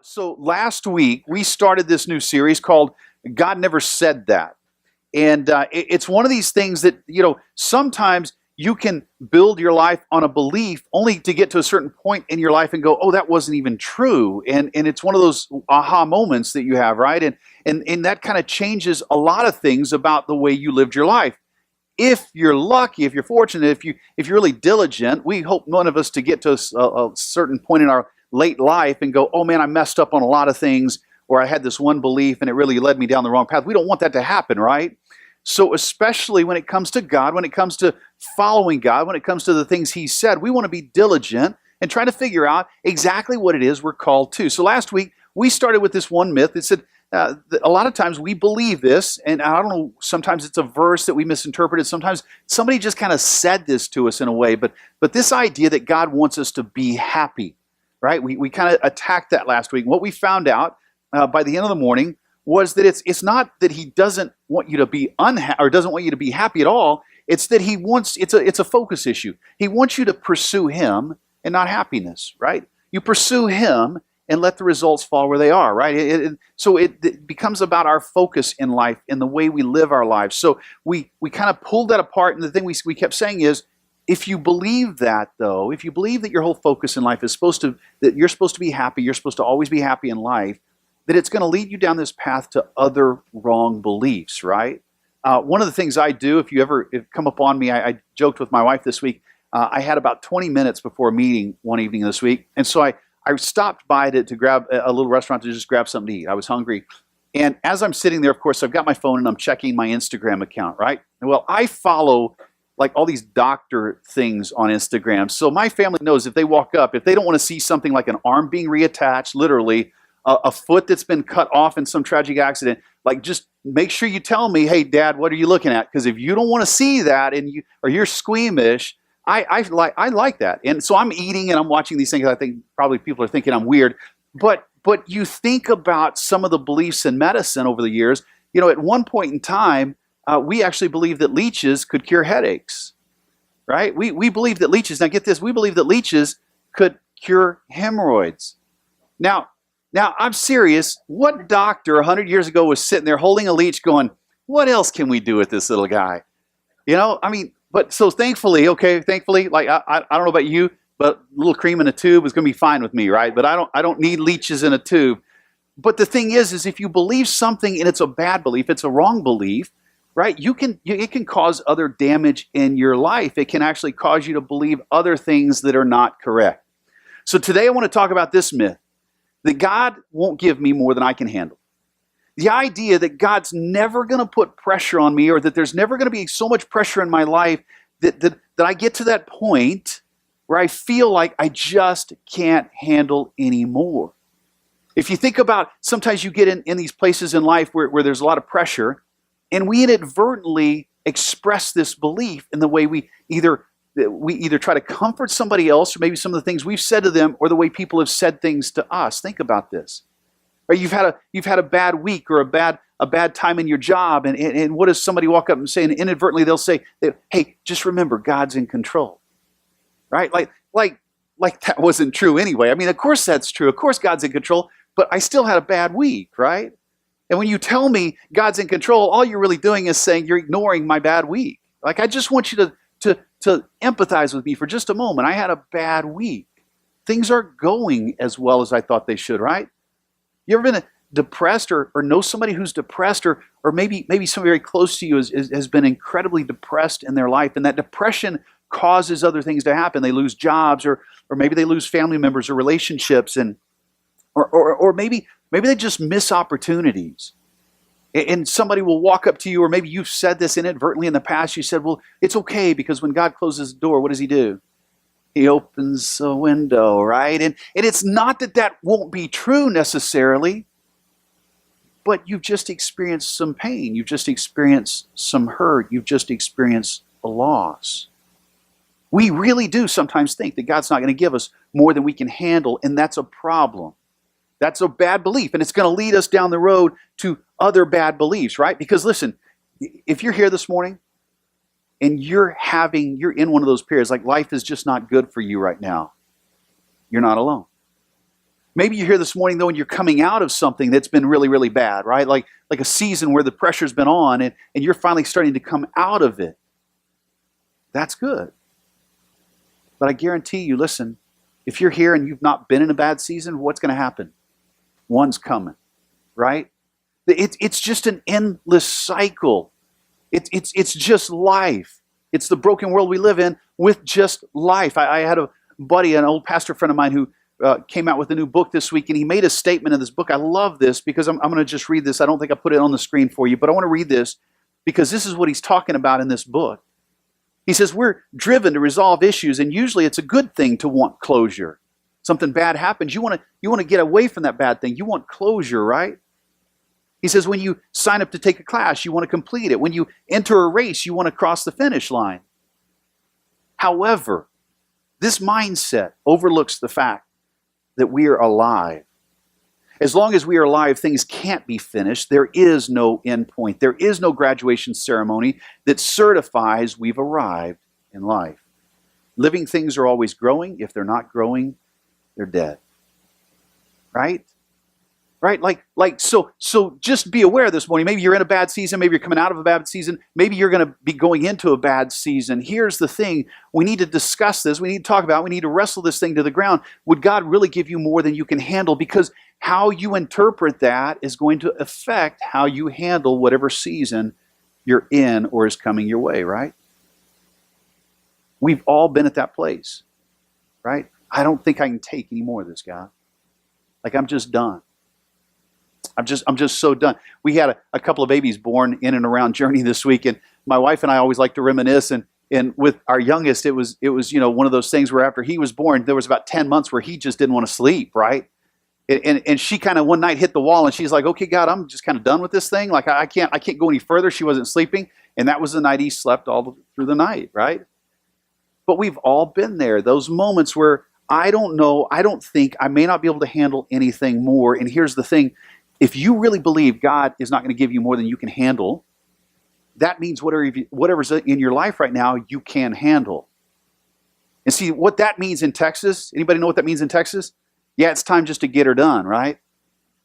So last week we started this new series called God Never Said That. And it's one of these things that, sometimes you can build your life on a belief only to get to a certain point in your life and go, oh, that wasn't even true. And it's one of those aha moments that you have, right? And that kind of changes a lot of things about the way you lived your life. If you're lucky, if you're fortunate, if you're really diligent, we hope none of us to get to a certain point in our late life and go, oh man, I messed up on a lot of things, or I had this one belief and it really led me down the wrong path. We don't want that to happen, right? So especially when it comes to God, when it comes to following God, when it comes to the things He said, we want to be diligent and try to figure out exactly what it is we're called to. So last week, we started with this one myth that said, a lot of times we believe this, and I don't know, sometimes it's a verse that we misinterpreted, sometimes somebody just kind of said this to us in a way, but this idea that God wants us to be happy, right? We kind of attacked that last week. What we found out by the end of the morning was that it's not that He doesn't want you to be unhappy or doesn't want you to be happy at all. It's that He wants, it's a focus issue. He wants you to pursue Him and not happiness, right? You pursue Him and let the results fall where they are, right? So it becomes about our focus in life and the way we live our lives. So we kind of pulled that apart, and the thing we kept saying is, if you believe that, though, if you believe that your whole focus in life is that you're supposed to be happy, you're supposed to always be happy in life, that it's going to lead you down this path to other wrong beliefs, right? One of the things I do, if you ever come upon me, I joked with my wife this week, I had about 20 minutes before a meeting one evening this week, and so I stopped by to grab a little restaurant to just grab something to eat. I was hungry. And as I'm sitting there, of course, I've got my phone and I'm checking my Instagram account, right? Well, I follow like all these doctor things on Instagram. So my family knows if they walk up, if they don't want to see something like an arm being reattached, literally, a foot that's been cut off in some tragic accident, like just make sure you tell me, hey, Dad, what are you looking at? Because if you don't want to see that or you're squeamish, I like that. And so I'm eating and I'm watching these things. I think probably people are thinking I'm weird. But you think about some of the beliefs in medicine over the years. At one point in time, we actually believed that leeches could cure headaches, right? We believe that leeches, now get this, we believe that leeches could cure hemorrhoids. Now I'm serious. What doctor 100 years ago was sitting there holding a leech going, what else can we do with this little guy? But so thankfully, like I don't know about you, but a little cream in a tube is going to be fine with me, right? But I don't need leeches in a tube. But the thing is if you believe something and it's a bad belief, it's a wrong belief, right? It can cause other damage in your life. It can actually cause you to believe other things that are not correct. So today I want to talk about this myth, that God won't give me more than I can handle. The idea that God's never going to put pressure on me, or that there's never going to be so much pressure in my life that I get to that point where I feel like I just can't handle anymore. If you think about, sometimes you get in these places in life where there's a lot of pressure, and we inadvertently express this belief in the way we either try to comfort somebody else, or maybe some of the things we've said to them, or the way people have said things to us. Think about this. Or you've had a bad week or a bad time in your job, and what does somebody walk up and say? And inadvertently they'll say, "Hey, just remember, God's in control." Right? Like that wasn't true anyway. I mean, of course that's true. Of course God's in control, but I still had a bad week, right? And when you tell me God's in control, all you're really doing is saying you're ignoring my bad week. Like, I just want you to empathize with me for just a moment. I had a bad week. Things aren't going as well as I thought they should, right? You ever been depressed or know somebody who's depressed, or maybe somebody very close to you has been incredibly depressed in their life, and that depression causes other things to happen. They lose jobs, or maybe they lose family members or relationships, or maybe they just miss opportunities. And somebody will walk up to you, or maybe you've said this inadvertently in the past. You said, well, it's okay because when God closes the door, what does He do? He opens a window, right? And it's not that won't be true necessarily, but you've just experienced some pain. You've just experienced some hurt. You've just experienced a loss. We really do sometimes think that God's not going to give us more than we can handle, and that's a problem. That's a bad belief, and it's going to lead us down the road to other bad beliefs, right? Because listen, if you're here this morning and you're in one of those periods, like life is just not good for you right now, you're not alone. Maybe you're here this morning, though, and you're coming out of something that's been really, really bad, right? Like a season where the pressure's been on and you're finally starting to come out of it. That's good. But I guarantee you, listen, if you're here and you've not been in a bad season, what's going to happen? One's coming, right? It's just an endless cycle. It's just life. It's the broken world we live in with just life. I had a buddy, an old pastor friend of mine who came out with a new book this week, and he made a statement in this book. I love this because I'm going to just read this. I don't think I put it on the screen for you, but I want to read this because this is what he's talking about in this book. He says, we're driven to resolve issues, and usually it's a good thing to want closure. Something bad happens, you want to get away from that bad thing. You want closure, right? He says, when you sign up to take a class, you want to complete it. When you enter a race, you want to cross the finish line. However, this mindset overlooks the fact that we are alive. As long as we are alive, things can't be finished. There is no end point. There is no graduation ceremony that certifies we've arrived in life. Living things are always growing. If they're not growing, they're dead. Right? Right? So just be aware this morning. Maybe you're in a bad season. Maybe you're coming out of a bad season. Maybe you're going to be going into a bad season. Here's the thing. We need to discuss this. We need to talk about it. We need to wrestle this thing to the ground. Would God really give you more than you can handle? Because how you interpret that is going to affect how you handle whatever season you're in or is coming your way, right? We've all been at that place, right? I don't think I can take any more of this, God. Like, I'm just done. I'm just so done. We had a couple of babies born in and around Journey this week, and my wife and I always like to reminisce. And with our youngest, it was one of those things where after he was born, there was about 10 months where he just didn't want to sleep, right? And she kind of one night hit the wall, and she's like, "Okay, God, I'm just kind of done with this thing. Like I can't go any further." She wasn't sleeping, and that was the night he slept all through the night, right? But we've all been there. Those moments where I don't know, I don't think, I may not be able to handle anything more. And here's the thing. If you really believe God is not going to give you more than you can handle, that means whatever's in your life right now, you can handle. And see what that means in Texas? Anybody know what that means in Texas? Yeah, it's time just to get her done, right?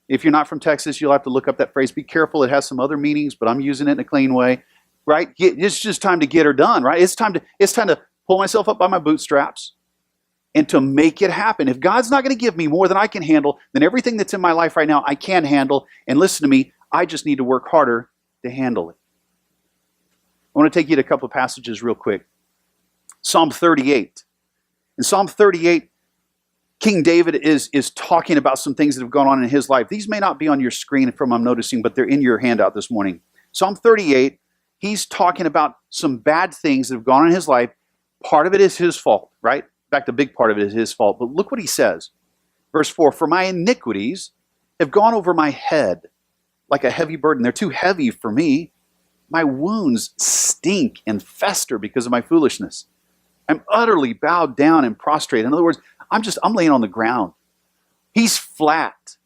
If you're not from Texas, you'll have to look up that phrase. Be careful, it has some other meanings, but I'm using it in a clean way, right? It's just time to get her done, right? It's time to pull myself up by my bootstraps and to make it happen. If God's not going to give me more than I can handle, then everything that's in my life right now I can handle. And listen to me, I just need to work harder to handle it. I want to take you to a couple of passages real quick. Psalm 38. In Psalm 38, King David is talking about some things that have gone on in his life. These may not be on your screen from I'm noticing, but they're in your handout this morning. Psalm 38, he's talking about some bad things that have gone on in his life. Part of it is his fault, right? In fact, a big part of it is his fault. But look what he says. Verse 4, for my iniquities have gone over my head like a heavy burden. They're too heavy for me. My wounds stink and fester because of my foolishness. I'm utterly bowed down and prostrate. In other words, I'm laying on the ground. He's flat.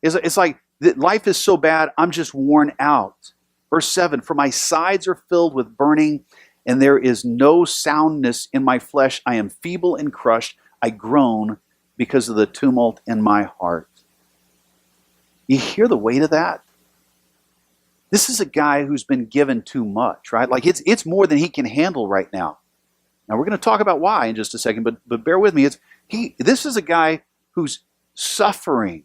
It's like life is so bad, I'm just worn out. Verse 7, for my sides are filled with burning, and there is no soundness in my flesh. I am feeble and crushed. I groan because of the tumult in my heart. You hear the weight of that? This is a guy who's been given too much, right? Like it's more than he can handle right now. Now we're going to talk about why in just a second, but bear with me. This is a guy who's suffering.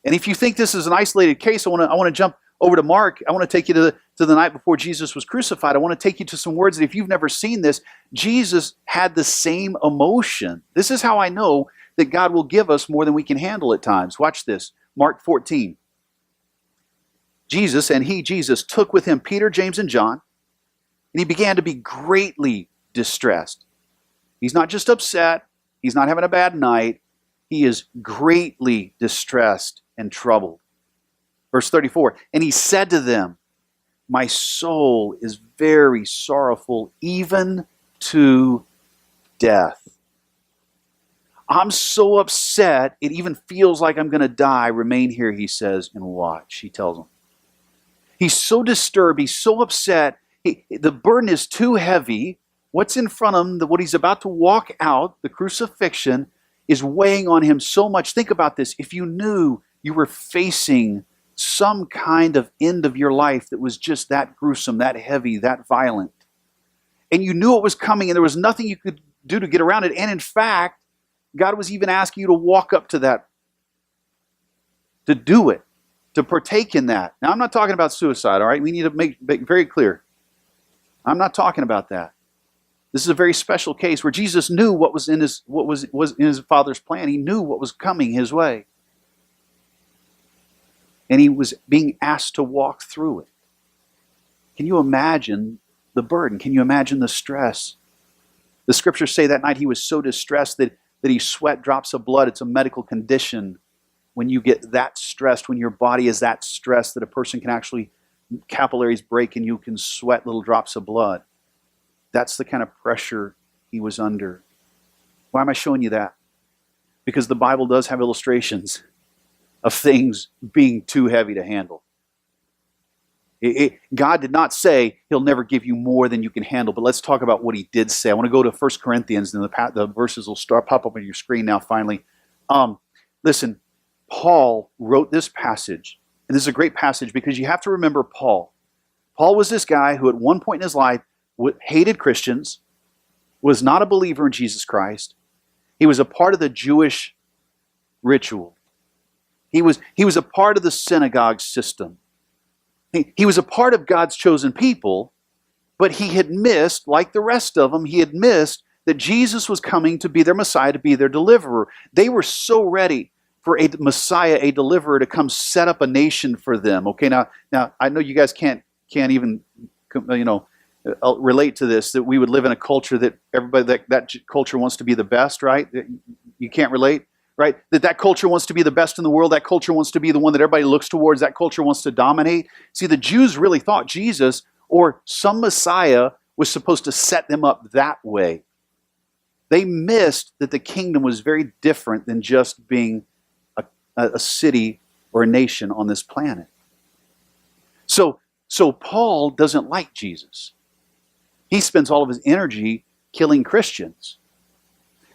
And if you think this is an isolated case, I want to jump over to Mark. I want to take you to the night before Jesus was crucified. I want to take you to some words that if you've never seen this, Jesus had the same emotion. This is how I know that God will give us more than we can handle at times. Watch this. Mark 14. Jesus took with him Peter, James, and John, and he began to be greatly distressed. He's not just upset. He's not having a bad night. He is greatly distressed and troubled. Verse 34, and he said to them, my soul is very sorrowful, even to death. I'm so upset, it even feels like I'm going to die. Remain here, he says, and watch, he tells them. He's so disturbed, he's so upset, the burden is too heavy. What's in front of him, what he's about to walk out, the crucifixion, is weighing on him so much. Think about this. If you knew you were facing some kind of end of your life that was just that gruesome, that heavy, that violent, and you knew it was coming and there was nothing you could do to get around it, and in fact, God was even asking you to walk up to that, to do it, to partake in that. Now, I'm not talking about suicide, all right? We need to make very clear. I'm not talking about that. This is a very special case where Jesus knew what was in his Father's plan. He knew what was coming his way. And he was being asked to walk through it. Can you imagine the burden? Can you imagine the stress? The scriptures say that night he was so distressed that he sweat drops of blood. It's a medical condition when you get that stressed, when your body is that stressed that a person can actually, capillaries break and you can sweat little drops of blood. That's the kind of pressure he was under. Why am I showing you that? Because the Bible does have illustrations of things being too heavy to handle. God did not say he'll never give you more than you can handle, but let's talk about what he did say. I want to go to 1 Corinthians, and the verses will pop up on your screen now finally. Listen, Paul wrote this passage, and this is a great passage because you have to remember Paul. Paul was this guy who at one point in his life hated Christians, was not a believer in Jesus Christ. He was a part of the Jewish ritual. He was a part of the synagogue system. He was a part of God's chosen people, but he had missed, like the rest of them, he had missed that Jesus was coming to be their Messiah, to be their deliverer. They were so ready for a Messiah, a deliverer, to come set up a nation for them. Okay, now I know you guys can't even, relate to this, that we would live in a culture that everybody, that culture wants to be the best, right? You can't relate? Right? That culture wants to be the best in the world. That culture wants to be the one that everybody looks towards. That culture wants to dominate. See, the Jews really thought Jesus or some Messiah was supposed to set them up that way. They missed that the kingdom was very different than just being a city or a nation on this planet. So Paul doesn't like Jesus. He spends all of his energy killing Christians.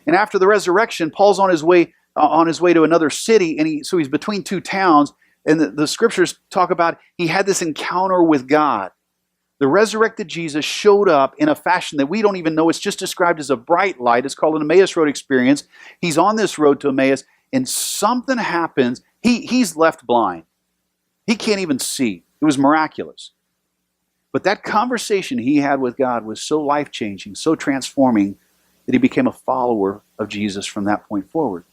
And after the resurrection, Paul's on his way to another city, and he's between two towns, and the scriptures talk about he had this encounter with God. The resurrected Jesus showed up in a fashion that we don't even know. It's just described as a bright light. It's called an Emmaus Road experience. He's on this road to Emmaus, and something happens. He's left blind. He can't even see. It was miraculous. But that conversation he had with God was so life-changing, so transforming, that he became a follower of Jesus from that point forward.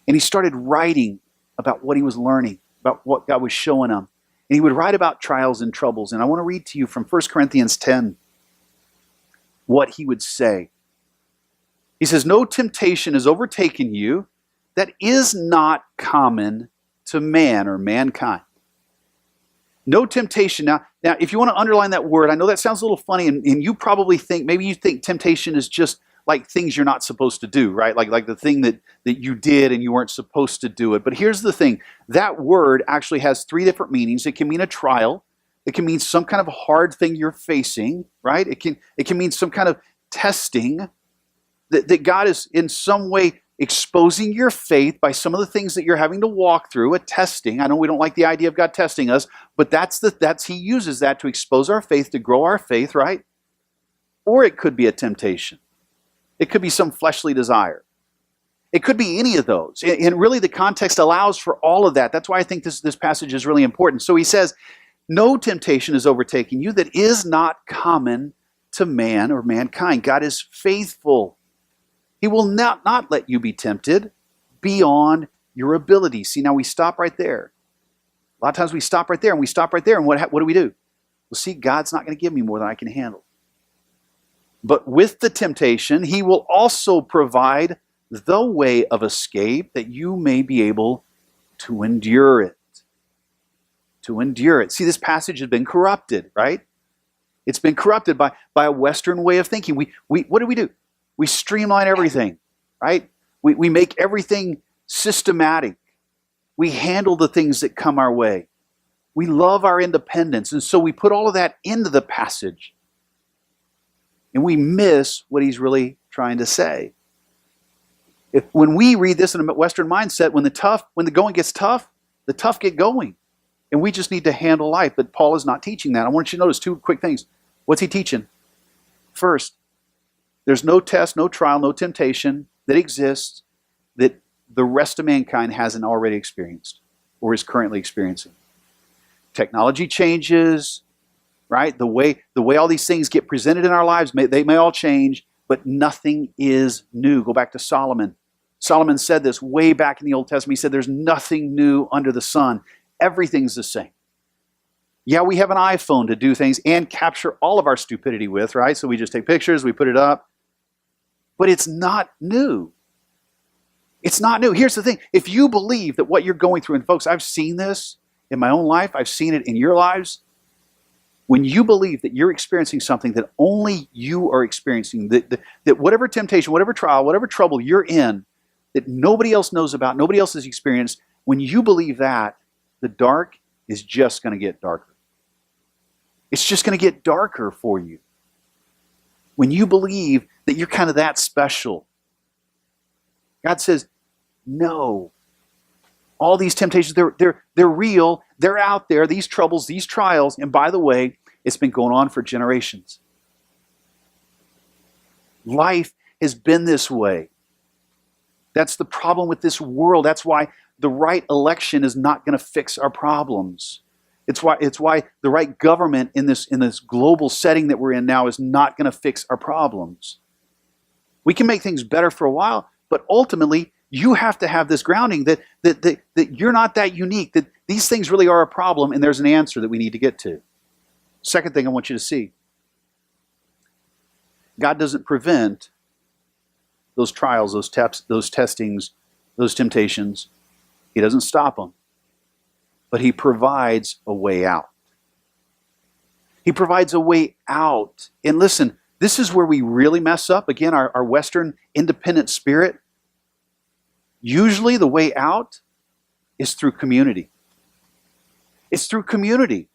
And he started writing about what he was learning, about what God was showing him. And he would write about trials and troubles. And I want to read to you from 1 Corinthians 10 what he would say. He says, "No temptation has overtaken you that is not common to man or mankind." No temptation. Now, if you want to underline that word, I know that sounds a little funny, and you probably think, maybe you think temptation is just like things you're not supposed to do, right? Like the thing that you did and you weren't supposed to do it. But here's the thing. That word actually has three different meanings. It can mean a trial. It can mean some kind of hard thing you're facing, right? It can mean some kind of testing that God is in some way exposing your faith by some of the things that you're having to walk through, a testing. I know we don't like the idea of God testing us, but he uses that to expose our faith, to grow our faith, right? Or it could be a temptation. It could be some fleshly desire. It could be any of those. And really the context allows for all of that. That's why I think this passage is really important. So he says, no temptation is overtaking you that is not common to man or mankind. God is faithful. He will not let you be tempted beyond your ability. See, now we stop right there. A lot of times we stop right there, and what do we do? Well, see, God's not going to give me more than I can handle. But with the temptation, he will also provide the way of escape that you may be able to endure it. To endure it. See, this passage has been corrupted, right? It's been corrupted by a Western way of thinking. What do? We streamline everything, right? We make everything systematic. We handle the things that come our way. We love our independence, and so we put all of that into the passage. And we miss what he's really trying to say. When we read this in a Western mindset, when the going gets tough, the tough get going. And we just need to handle life. But Paul is not teaching that. I want you to notice two quick things. What's he teaching? First, there's no test, no trial, no temptation that exists that the rest of mankind hasn't already experienced or is currently experiencing. Technology changes, right? The way all these things get presented in our lives, they may all change, but nothing is new. Go back to Solomon. Solomon said this way back in the Old Testament. He said, there's nothing new under the sun. Everything's the same. Yeah, we have an iPhone to do things and capture all of our stupidity with, right? So we just take pictures, we put it up. But it's not new. It's not new. Here's the thing. If you believe that what you're going through, and folks, I've seen this in my own life, I've seen it in your lives. When you believe that you're experiencing something that only you are experiencing, that whatever temptation, whatever trial, whatever trouble you're in, that nobody else knows about, nobody else has experienced, when you believe that, the dark is just going to get darker. It's just going to get darker for you. When you believe that you're kind of that special, God says, no. All these temptations, they're real. They're out there, these troubles, these trials. And by the way, it's been going on for generations. Life has been this way. That's the problem with this world. That's why the right election is not going to fix our problems. It's why the right government in this global setting that we're in now is not going to fix our problems. We can make things better for a while, but ultimately you have to have this grounding that you're not that unique, that these things really are a problem and there's an answer that we need to get to. Second thing I want you to see. God doesn't prevent those trials, those testings, those temptations. He doesn't stop them. But He provides a way out. He provides a way out. And listen, this is where we really mess up. Again, our Western independent spirit. Usually the way out is through community. It's through community.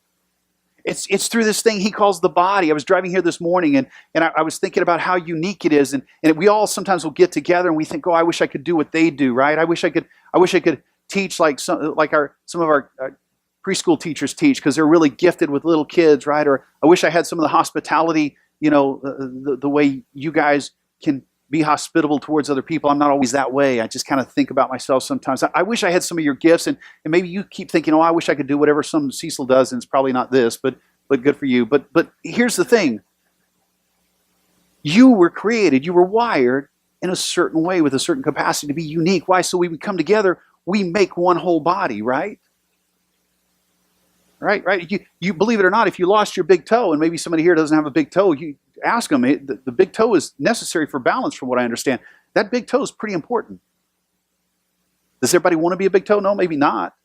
It's through this thing He calls the body. I was driving here this morning and I was thinking about how unique it is. And we all sometimes will get together and we think, oh, I wish I could do what they do, right? I wish I could teach like some of our preschool teachers teach because they're really gifted with little kids, right? Or I wish I had some of the hospitality, the way you guys can be hospitable towards other people. I'm not always that way. I just kind of think about myself sometimes. I wish I had some of your gifts, and maybe you keep thinking, oh, I wish I could do whatever some Cecil does, and it's probably not this, but good for you. But here's the thing. You were created, you were wired in a certain way with a certain capacity to be unique. Why? So we come together, we make one whole body, right? Right? You believe it or not, if you lost your big toe, and maybe somebody here doesn't have a big toe, you ask them, the big toe is necessary for balance from what I understand. That big toe is pretty important. Does everybody want to be a big toe? No, maybe not.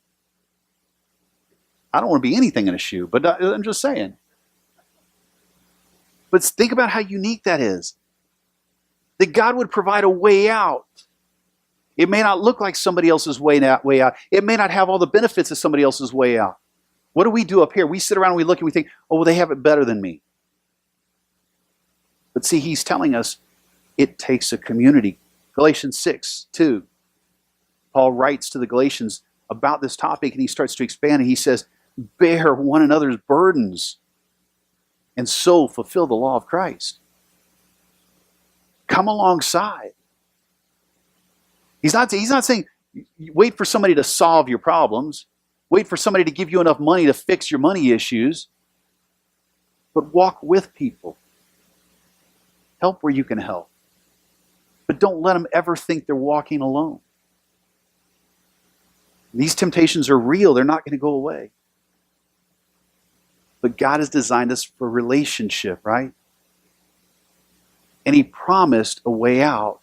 I don't want to be anything in a shoe, but I'm just saying. But think about how unique that is. That God would provide a way out. It may not look like somebody else's way out. It may not have all the benefits of somebody else's way out. What do we do up here? We sit around and we look and we think, oh, well, they have it better than me. But see, He's telling us it takes a community. Galatians 6:2. Paul writes to the Galatians about this topic and he starts to expand and he says, bear one another's burdens and so fulfill the law of Christ. Come alongside. He's not saying wait for somebody to solve your problems. Wait for somebody to give you enough money to fix your money issues. But walk with people. Help where you can help. But don't let them ever think they're walking alone. These temptations are real. They're not going to go away. But God has designed us for relationship, right? And He promised a way out,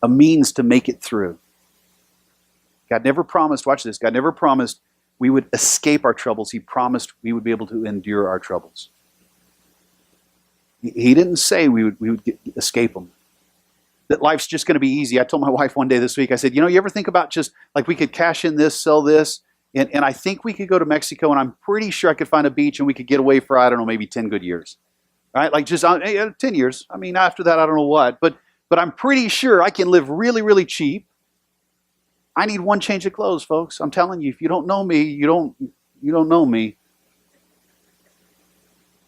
a means to make it through. God never promised, watch this, God never promised we would escape our troubles. He promised we would be able to endure our troubles. He didn't say we would escape them. That life's just going to be easy. I told my wife one day this week, I said, you ever think about just like we could cash in this, sell this, and I think we could go to Mexico and I'm pretty sure I could find a beach and we could get away for, I don't know, maybe 10 good years. Right? Like just 10 years. I mean, after that, I don't know what. But but I'm pretty sure I can live really, really cheap. I need one change of clothes, folks. I'm telling you, if you don't know me, you don't know me.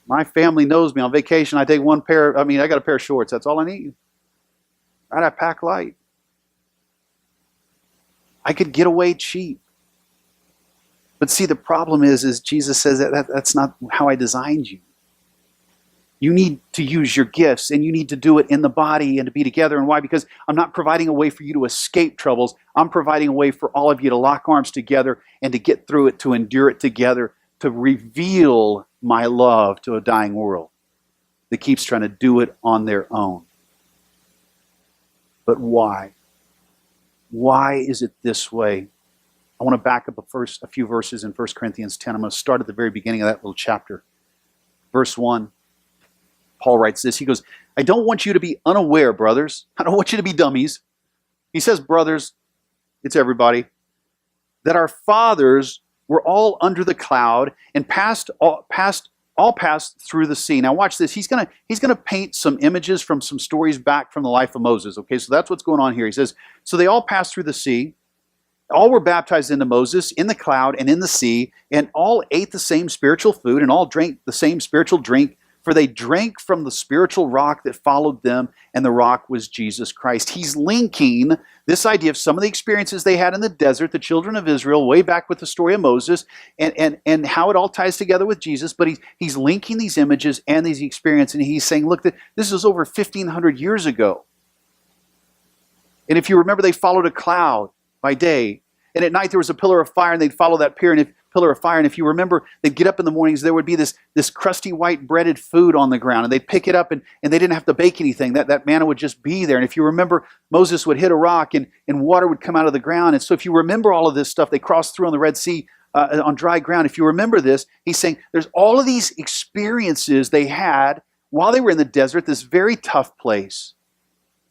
My family knows me. On vacation, I take one pair. I got a pair of shorts. That's all I need. Right? I pack light. I could get away cheap. But see, the problem is Jesus says that's not how I designed you. You need to use your gifts, and you need to do it in the body and to be together. And why? Because I'm not providing a way for you to escape troubles. I'm providing a way for all of you to lock arms together and to get through it, to endure it together, to reveal my love to a dying world that keeps trying to do it on their own. But why? Why is it this way? I want to back up a few verses in 1 Corinthians 10. I'm going to start at the very beginning of that little chapter. Verse 1, Paul writes this. He goes, I don't want you to be unaware, brothers. I don't want you to be dummies. He says, brothers, it's everybody, that our fathers were all under the cloud and all passed through the sea. Now watch this. He's gonna paint some images from some stories back from the life of Moses. Okay, so that's what's going on here. He says, so they all passed through the sea. All were baptized into Moses in the cloud and in the sea, and all ate the same spiritual food and all drank the same spiritual drink, for they drank from the spiritual rock that followed them, and the rock was Jesus Christ. He's linking this idea of some of the experiences they had in the desert, the children of Israel, way back with the story of Moses, and how it all ties together with Jesus, but he's linking these images and these experiences, and he's saying, look, this is over 1,500 years ago. And if you remember, they followed a cloud by day, and at night there was a pillar of fire, and they'd follow that pillar of fire. And if you remember, they'd get up in the mornings, there would be this crusty white breaded food on the ground, and they'd pick it up, and they didn't have to bake anything. That manna would just be there. And if you remember, Moses would hit a rock, and water would come out of the ground. And so if you remember all of this stuff, they crossed through on the Red Sea on dry ground. If you remember this, he's saying there's all of these experiences they had while they were in the desert, this very tough place.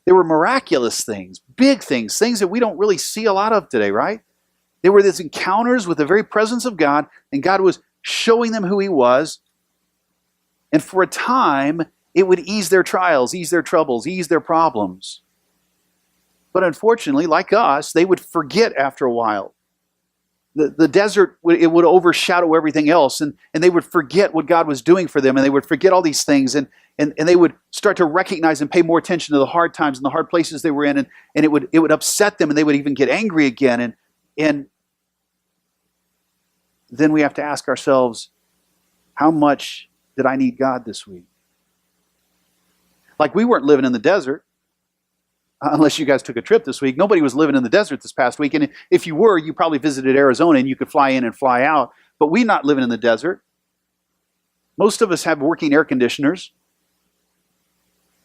They were miraculous things, big things that we don't really see a lot of today, right? They were these encounters with the very presence of God, and God was showing them who He was. And for a time, it would ease their trials, ease their troubles, ease their problems. But unfortunately, like us, they would forget after a while. The desert, it would overshadow everything else, and they would forget what God was doing for them, and they would forget all these things, and they would start to recognize and pay more attention to the hard times and the hard places they were in, and it would upset them, and they would even get angry again, and then we have to ask ourselves, how much did I need God this week? Like, we weren't living in the desert, unless you guys took a trip this week. Nobody was living in the desert this past week. And if you were, you probably visited Arizona and you could fly in and fly out. But we're not living in the desert. Most of us have working air conditioners.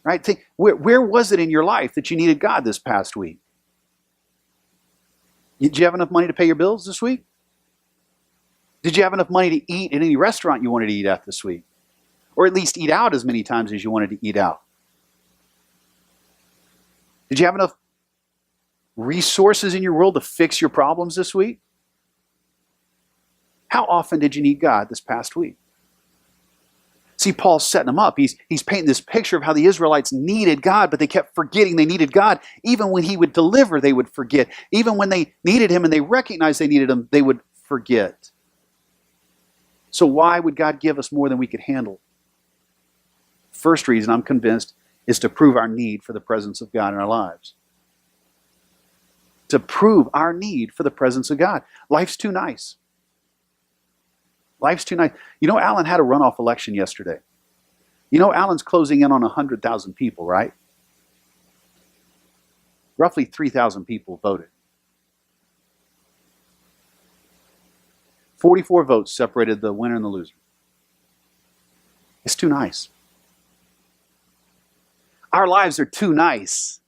Right? Think, where was it in your life that you needed God this past week? Did you have enough money to pay your bills this week? Did you have enough money to eat at any restaurant you wanted to eat at this week? Or at least eat out as many times as you wanted to eat out? Did you have enough resources in your world to fix your problems this week? How often did you need God this past week? See, Paul's setting them up. He's painting this picture of how the Israelites needed God, but they kept forgetting they needed God. Even when He would deliver, they would forget. Even when they needed Him and they recognized they needed Him, they would forget. So why would God give us more than we could handle? First reason, I'm convinced, is to prove our need for the presence of God in our lives. To prove our need for the presence of God. Life's too nice. Life's too nice. You know, Allen had a runoff election yesterday. You know, Allen's closing in on 100,000 people, right? Roughly 3,000 people voted. 44 votes separated the winner and the loser. It's too nice. Our lives are too nice.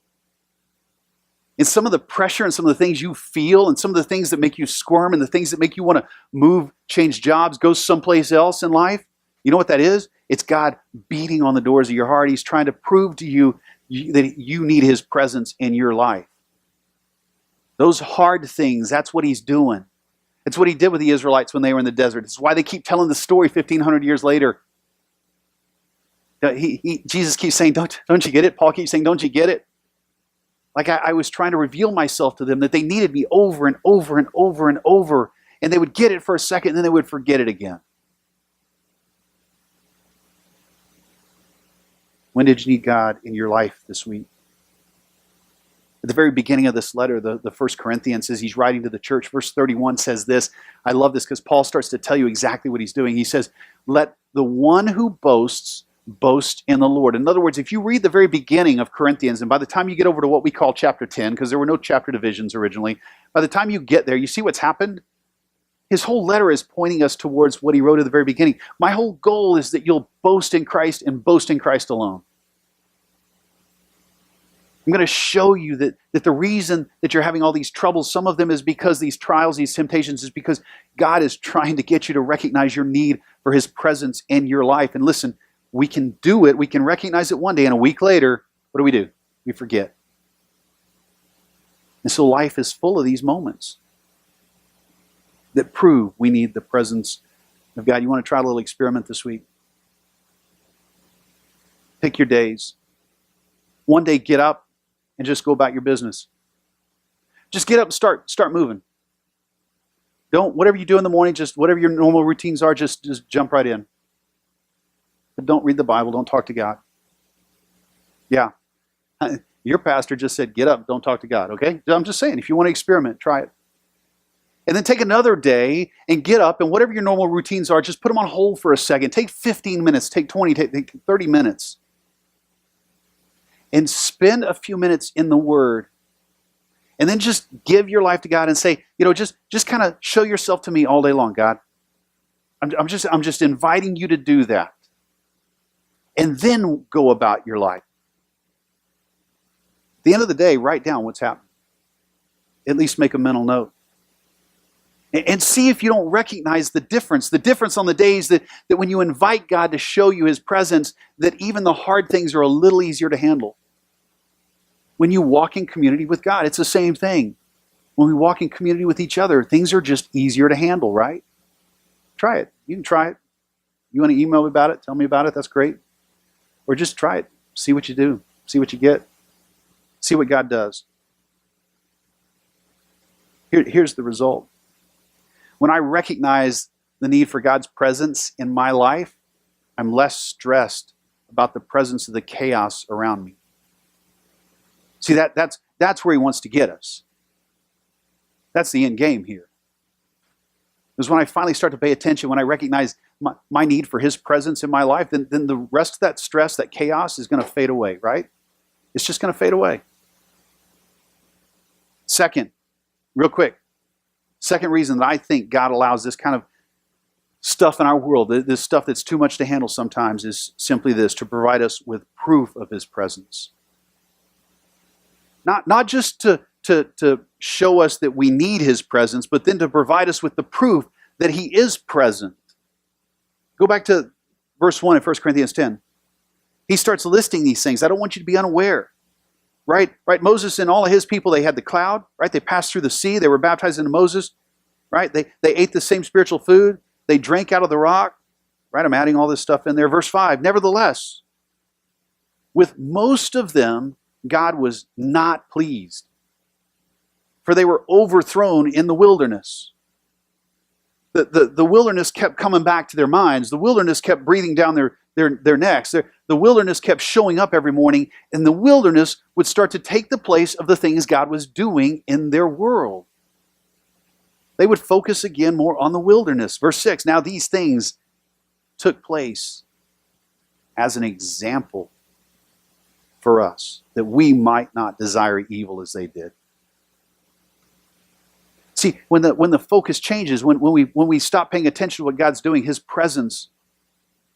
And some of the pressure and some of the things you feel and some of the things that make you squirm and the things that make you want to move, change jobs, go someplace else in life, you know what that is? It's God beating on the doors of your heart. He's trying to prove to you that you need His presence in your life. Those hard things, that's what He's doing. It's what He did with the Israelites when they were in the desert. It's why they keep telling the story 1,500 years later. Jesus keeps saying, don't you get it? Paul keeps saying, don't you get it? Like I was trying to reveal myself to them, that they needed me over and over and over and over. And they would get it for a second, and then they would forget it again. When did you need God in your life this week? At the very beginning of this letter, the 1 Corinthians, as he's writing to the church, verse 31 says this. I love this because Paul starts to tell you exactly what he's doing. He says, let the one who boasts boast in the Lord. In other words, if you read the very beginning of Corinthians, and by the time you get over to what we call chapter 10, because there were no chapter divisions originally, by the time you get there, you see what's happened? His whole letter is pointing us towards what he wrote at the very beginning. My whole goal is that you'll boast in Christ and boast in Christ alone. I'm going to show you that the reason that you're having all these troubles, some of them is because these trials, these temptations, is because God is trying to get you to recognize your need for his presence in your life. And listen, we can do it. We can recognize it one day, and a week later, what do? We forget. And so life is full of these moments that prove we need the presence of God. You want to try a little experiment this week? Pick your days. One day, get up and just go about your business. Just get up and start moving. Don't, whatever you do in the morning, just whatever your normal routines are, just jump right in. But don't read the Bible, don't talk to God. Yeah. Your pastor just said, get up, don't talk to God, okay? I'm just saying, if you want to experiment, try it. And then take another day and get up, and whatever your normal routines are, just put them on hold for a second. Take 15 minutes, take 20, take 30 minutes. And spend a few minutes in the Word. And then just give your life to God and say, just kind of show yourself to me all day long, God. I'm just inviting you to do that. And then go about your life. At the end of the day, write down what's happened. At least make a mental note. And see if you don't recognize the difference. The difference on the days that when you invite God to show you his presence, that even the hard things are a little easier to handle. When you walk in community with God, it's the same thing. When we walk in community with each other, things are just easier to handle, right? Try it. You can try it. You want to email me about it? Tell me about it. That's great. Or just try it. See what you do. See what you get. See what God does. Here's the result. When I recognize the need for God's presence in my life, I'm less stressed about the presence of the chaos around me. See, that's where he wants to get us. That's the end game here. Because when I finally start to pay attention, when I recognize my need for his presence in my life, then the rest of that stress, that chaos is going to fade away, right? It's just going to fade away. Second, real quick, second reason that I think God allows this kind of stuff in our world, this stuff that's too much to handle sometimes, is simply this: to provide us with proof of his presence. Not just to show us that we need his presence, but then to provide us with the proof that he is present. Go back to verse 1 in 1 Corinthians 10. He starts listing these things. I don't want you to be unaware. Right? Moses and all of his people, they had the cloud, right? They passed through the sea. They were baptized into Moses, right? They ate the same spiritual food. They drank out of the rock, right? I'm adding all this stuff in there. Verse 5, nevertheless, with most of them, God was not pleased, for they were overthrown in the wilderness. The wilderness kept coming back to their minds. The wilderness kept breathing down their necks. The wilderness kept showing up every morning, and the wilderness would start to take the place of the things God was doing in their world. They would focus again more on the wilderness. Verse 6, now these things took place as an example for us, that we might not desire evil as they did. See, when the focus changes, when we stop paying attention to what God's doing, his presence,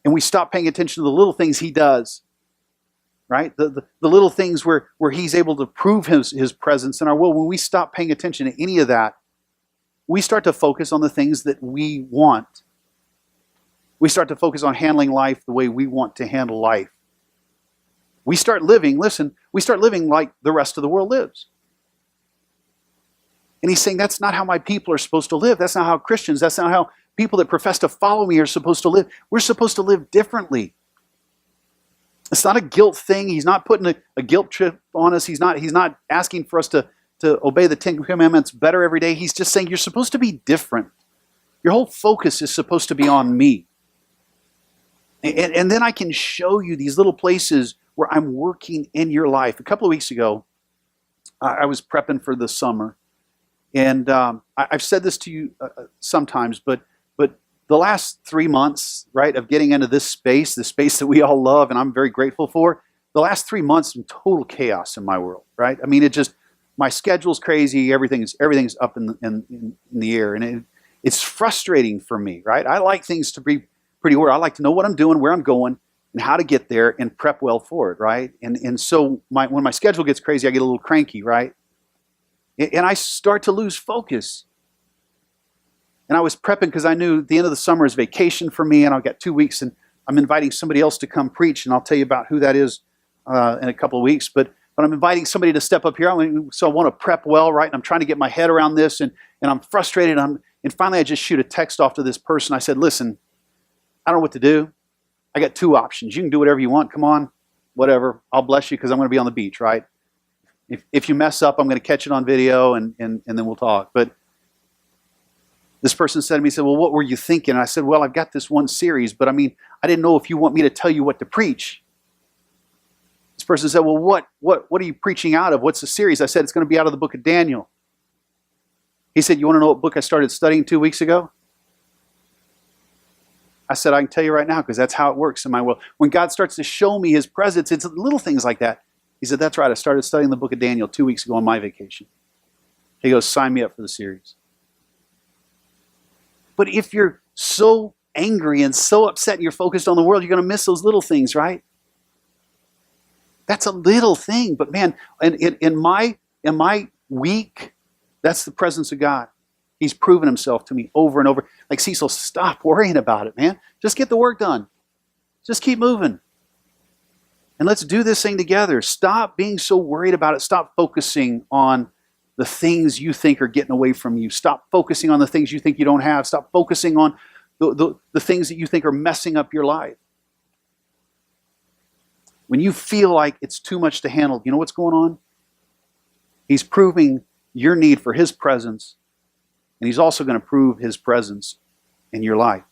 and we stop paying attention to the little things he does, right? The little things where he's able to prove his presence in our world, when we stop paying attention to any of that, we start to focus on the things that we want. We start to focus on handling life the way we want to handle life. We start living like the rest of the world lives. And he's saying, that's not how my people are supposed to live. That's not how Christians, that's not how people that profess to follow me are supposed to live. We're supposed to live differently. It's not a guilt thing. He's not putting a guilt trip on us. He's not asking for us to obey the Ten Commandments better every day. He's just saying you're supposed to be different. Your whole focus is supposed to be on me. And then I can show you these little places where I'm working in your life. A couple of weeks ago, I was prepping for the summer. And I've said this to you sometimes, but the last 3 months, right, of getting into this space, the space that we all love and I'm very grateful for, the last 3 months in total chaos in my world, right? I mean, it just, my schedule's crazy, everything's up in the air, and it's frustrating for me, right? I like things to be pretty ordered. I like to know what I'm doing, where I'm going, and how to get there and prep well for it, right? And so when my schedule gets crazy, I get a little cranky, right? And I start to lose focus. And I was prepping because I knew the end of the summer is vacation for me, and I've got 2 weeks, and I'm inviting somebody else to come preach, and I'll tell you about who that is in a couple of weeks. But I'm inviting somebody to step up here, so I want to prep well, right? And I'm trying to get my head around this, and I'm frustrated. And finally, I just shoot a text off to this person. I said, listen, I don't know what to do. I got 2 options. You can do whatever you want. Come on, whatever. I'll bless you because I'm going to be on the beach, right? If you mess up, I'm going to catch it on video, and then we'll talk. But this person said to me, he said, well, what were you thinking? And I said, well, I've got this one series, but I mean, I didn't know if you want me to tell you what to preach. This person said, well, what are you preaching out of? What's the series? I said, it's going to be out of the book of Daniel. He said, you want to know what book I started studying 2 weeks ago? I said, I can tell you right now because that's how it works in my world. When God starts to show me his presence, it's little things like that. He said, that's right. I started studying the book of Daniel 2 weeks ago on my vacation. He goes, sign me up for the series. But if you're so angry and so upset and you're focused on the world, you're going to miss those little things, right? That's a little thing. But man, in my week, that's the presence of God. He's proven himself to me over and over. Like, Cecil, stop worrying about it, man. Just get the work done. Just keep moving. And let's do this thing together. Stop being so worried about it. Stop focusing on the things you think are getting away from you. Stop focusing on the things you think you don't have. Stop focusing on the things that you think are messing up your life. When you feel like it's too much to handle, you know what's going on? He's proving your need for his presence, and he's also going to prove his presence in your life.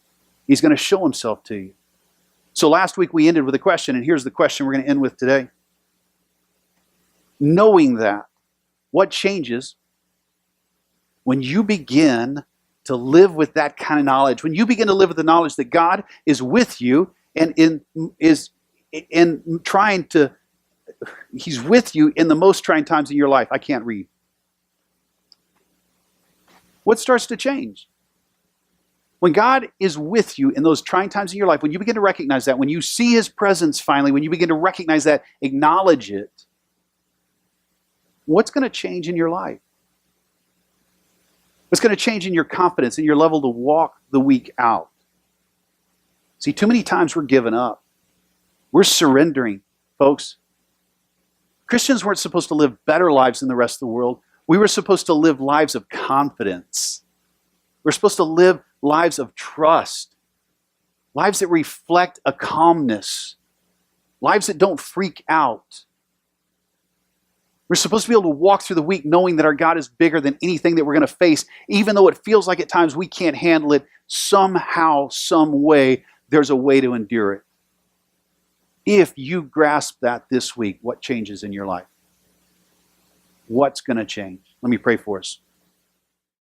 He's going to show himself to you. So last week we ended with a question, and here's the question we're going to end with today. Knowing that, what changes when you begin to live with that kind of knowledge? When you begin to live with the knowledge that God is with you and is trying to, he's with you in the most trying times in your life. I can't read. What starts to change? When God is with you in those trying times in your life, when you begin to recognize that, when you see his presence finally, when you begin to recognize that, acknowledge it, what's going to change in your life? What's going to change in your confidence and your level to walk the week out? See, too many times we're giving up. We're surrendering, folks. Christians weren't supposed to live better lives than the rest of the world. We were supposed to live lives of confidence. We're supposed to live lives of trust. Lives that reflect a calmness. Lives that don't freak out. We're supposed to be able to walk through the week knowing that our God is bigger than anything that we're going to face, even though it feels like at times we can't handle it. Somehow, some way, there's a way to endure it. If you grasp that this week, what changes in your life? What's going to change? Let me pray for us.